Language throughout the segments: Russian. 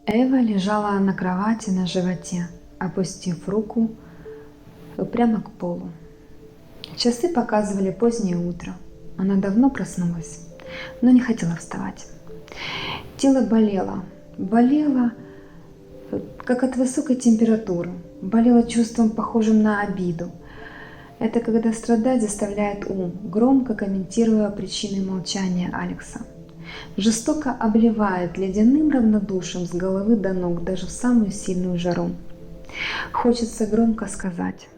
Эва лежала на кровати на животе, опустив руку прямо к полу. Часы показывали позднее утро. Она давно проснулась, но не хотела вставать. Тело болело. Болело, как от высокой температуры. Болело чувством, похожим на обиду. Это когда страдать заставляет ум, громко комментируя причины молчания Алекса. Жестоко обливает ледяным равнодушием с головы до ног даже в самую сильную жару. Хочется громко сказать: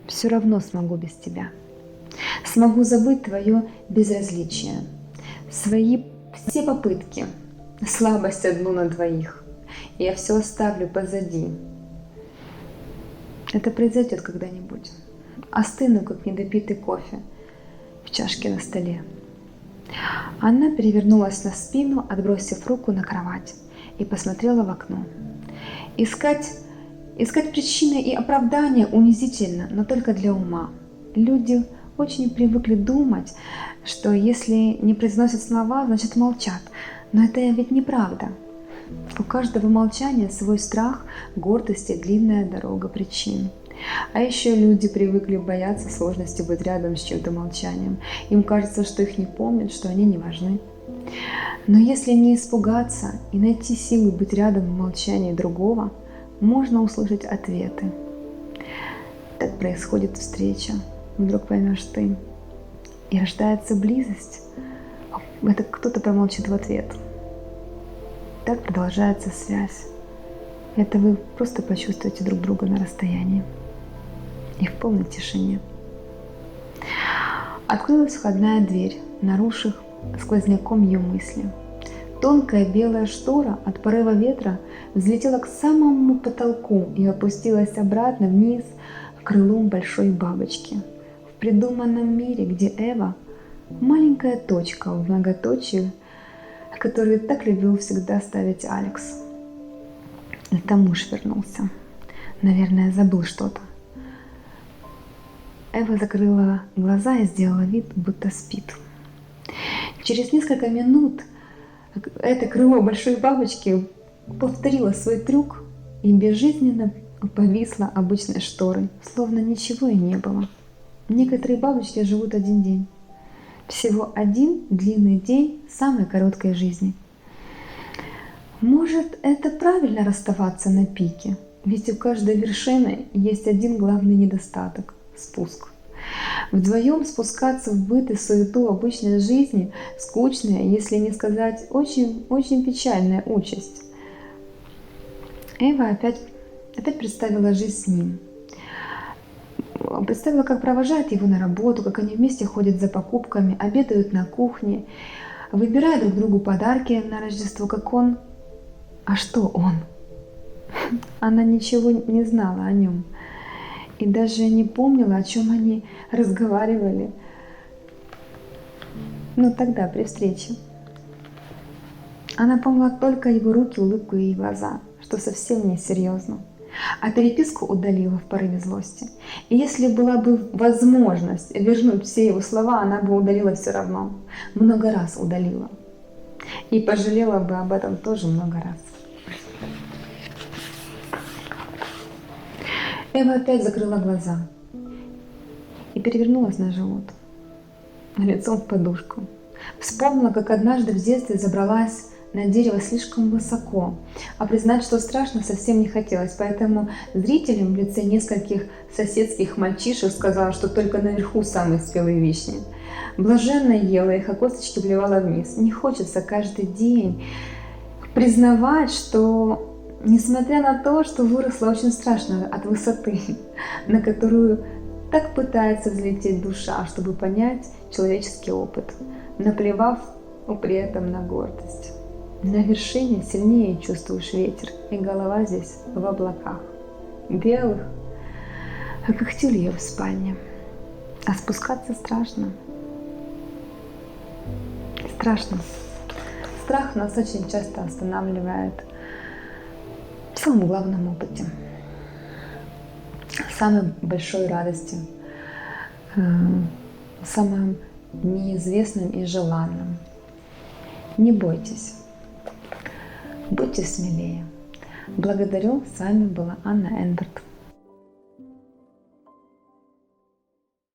«Все равно смогу без тебя. Смогу забыть твое безразличие, свои все попытки, слабость одну на двоих. Я все оставлю позади. Это произойдет когда-нибудь. Остыну, как недопитый кофе в чашке на столе». Она перевернулась на спину, отбросив руку на кровать, и посмотрела в окно. Искать причины и оправдания унизительно, но только для ума. Люди очень привыкли думать, что если не произносят слова, значит молчат. Но это ведь неправда. У каждого молчания свой страх, гордость и длинная дорога причин. А еще люди привыкли бояться сложности быть рядом с чьим-то молчанием. Им кажется, что их не помнят, что они не важны. Но если не испугаться и найти силы быть рядом в молчании другого, можно услышать ответы. Так происходит встреча. Вдруг поймешь ты. И рождается близость. Это кто-то промолчит в ответ. Так продолжается связь. Это вы просто почувствуете друг друга на расстоянии и в полной тишине. Открылась входная дверь, нарушив сквозняком ее мысли. Тонкая белая штора от порыва ветра взлетела к самому потолку и опустилась обратно вниз крылом большой бабочки. В придуманном мире, где Эва — маленькая точка в многоточии, которую так любил всегда ставить Алекс. Это муж вернулся. Наверное, забыл что-то. Эва закрыла глаза и сделала вид, будто спит. Через несколько минут это крыло большой бабочки повторило свой трюк и безжизненно повисло обычной шторой, словно ничего и не было. Некоторые бабочки живут один день. Всего один длинный день самой короткой жизни. Может, это правильно расставаться на пике? Ведь у каждой вершины есть один главный недостаток – спуск. Вдвоем спускаться в быт и суету обычной жизни – скучная, если не сказать очень печальная участь. Эва опять представила жизнь с ним. Представила, как провожает его на работу, как они вместе ходят за покупками, обедают на кухне, выбирая друг другу подарки на Рождество, как он. А что он? Она ничего не знала о нем и даже не помнила, о чем они разговаривали. Но тогда, при встрече. Она помнила только его руки, улыбку и глаза, что совсем не серьезно. А переписку удалила в порыве злости. И если была бы возможность вернуть все его слова, она бы удалила все равно. Много раз удалила. И пожалела бы об этом тоже много раз. Эва опять закрыла глаза и перевернулась на живот, лицом в подушку. Вспомнила, как однажды в детстве забралась на дерево слишком высоко, а признать, что страшно, совсем не хотелось, поэтому зрителям в лице нескольких соседских мальчишек сказала, что только наверху самые спелые вишни. Блаженно ела их, а косточки вливала вниз. Не хочется каждый день признавать, что несмотря на то, что выросла очень страшно от высоты, на которую так пытается взлететь душа, чтобы понять человеческий опыт, наплевав при этом на гордость. На вершине сильнее чувствуешь ветер, и голова здесь в облаках, белых, как тюлья в спальне. А спускаться страшно. Страшно. Страх нас очень часто останавливает в самом главном опыте, самой большой радости, самом неизвестном и желанном. Не бойтесь, будьте смелее. Благодарю, с вами была Анна Энберт.